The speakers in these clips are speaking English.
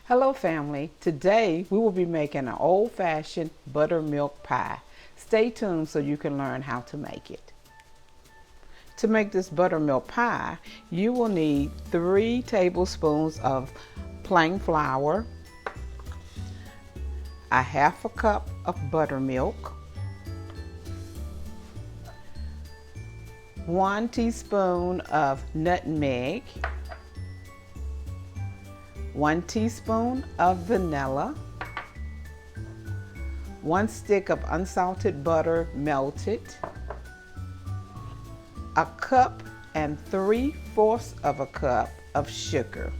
Hello family, today we will be making an old-fashioned buttermilk pie. Stay tuned so you can learn how to make it. To make this buttermilk pie, you will need 3 tablespoons of plain flour, a half a cup of buttermilk, 1 teaspoon of nutmeg, 1 teaspoon of vanilla, 1 stick of unsalted butter melted, a cup and 3/4 of a cup of sugar,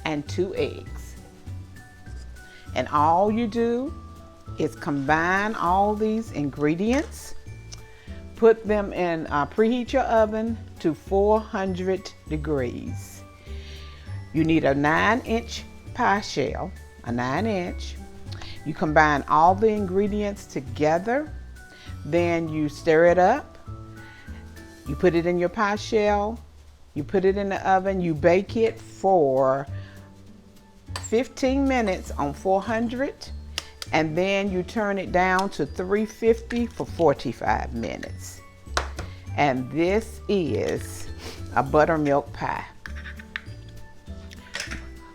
and 2 eggs. And all you do is combine all these ingredients, put them in, preheat your oven to 400 degrees. You need a 9-inch pie shell, a 9-inch. You combine all the ingredients together, then you stir it up. You put it in your pie shell, you put it in the oven, you bake it for 15 minutes on 400, and then you turn it down to 350 for 45 minutes. And this is a buttermilk pie.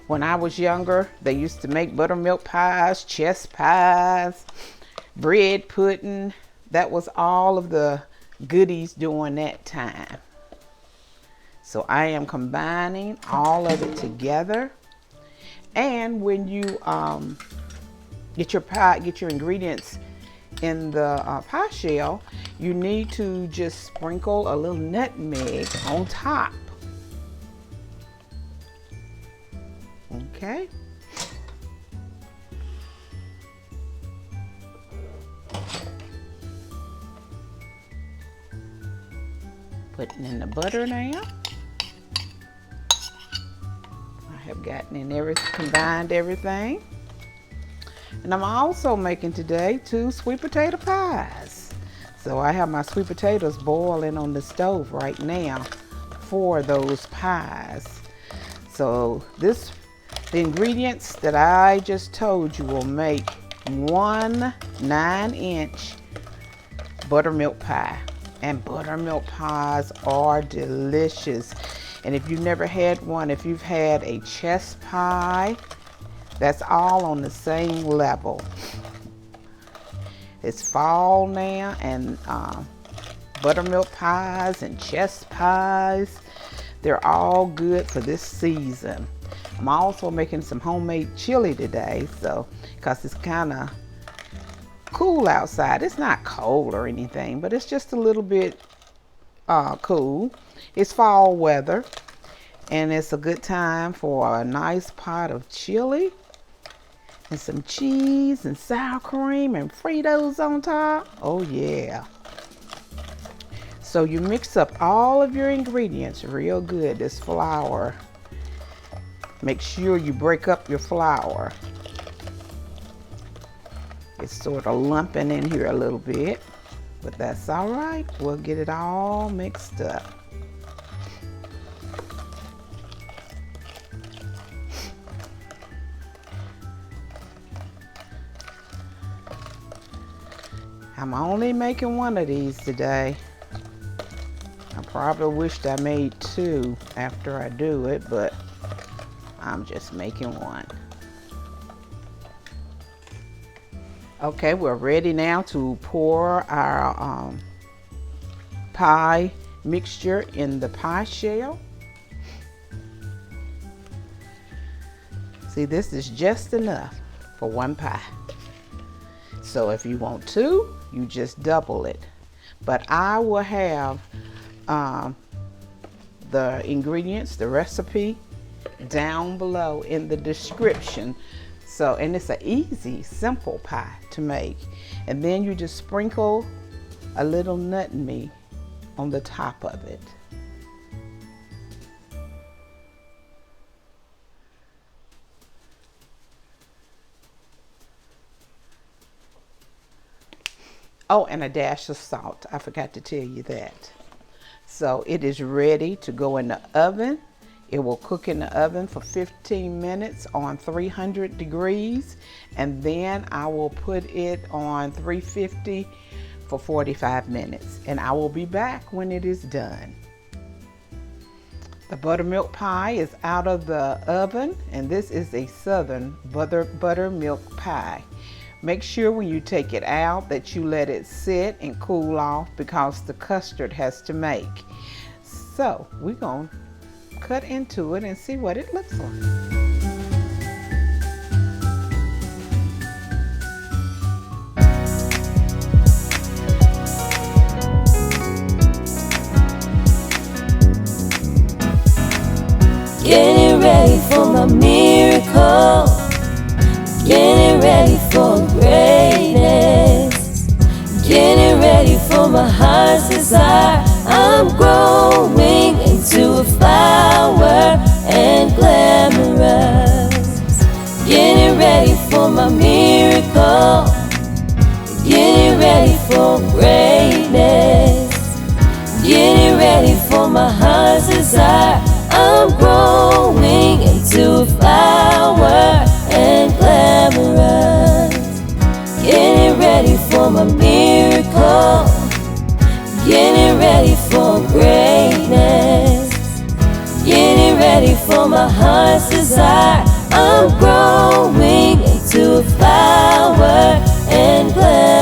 When I was younger, they used to make buttermilk pies, chess pies, bread pudding. That was all of the goodies during that time. So I am combining all of it together. And when you get your ingredients in the pie shell, you need to just sprinkle a little nutmeg on top. Okay. Putting in the butter now. I have gotten in combined everything. And I'm also making today 2 sweet potato pies. So I have my sweet potatoes boiling on the stove right now for those pies. So the ingredients that I just told you will make 1 9-inch buttermilk pie. And buttermilk pies are delicious. And if you've never had one, if you've had a chess pie, that's all on the same level. It's fall now, and buttermilk pies and chess pies, they're all good for this season. I'm also making some homemade chili today, so because it's kind of cool outside. It's not cold or anything, but it's just a little bit cool. It's fall weather, and it's a good time for a nice pot of chili and some cheese and sour cream and Fritos on top. Oh yeah. So you mix up all of your ingredients real good. This flour, make sure you break up your flour. It's sort of lumping in here a little bit, but that's all right. We'll get it all mixed up. I'm only making 1 of these today. I probably wished I made 2 after I do it, but I'm just making 1. Okay, we're ready now to pour our pie mixture in the pie shell. See, this is just enough for 1 pie. So if you want 2, you just double it. But I will have the ingredients, the recipe, down below in the description. So, and it's an easy, simple pie to make. And then you just sprinkle a little nutmeg on the top of it. Oh, and a dash of salt. I forgot to tell you that. So it is ready to go in the oven. It will cook in the oven for 15 minutes on 300 degrees, and then I will put it on 350 for 45 minutes, and I will be back when it is done. The buttermilk pie is out of the oven, and this is a southern buttermilk pie. Make sure when you take it out that you let it sit and cool off, because the custard has to make. So we're going to cut into it and see what it looks like. Getting ready for my miracle, getting ready for greatness, getting ready for my heart's desire. I'm growing into a flower and glamorous. Getting ready for my miracle, getting ready for greatness, getting ready for my heart's desire. I'm growing into a flower and glamorous. Getting ready for my miracle, getting ready for greatness, getting ready for my heart's desire. I'm growing into a flower and glamorous.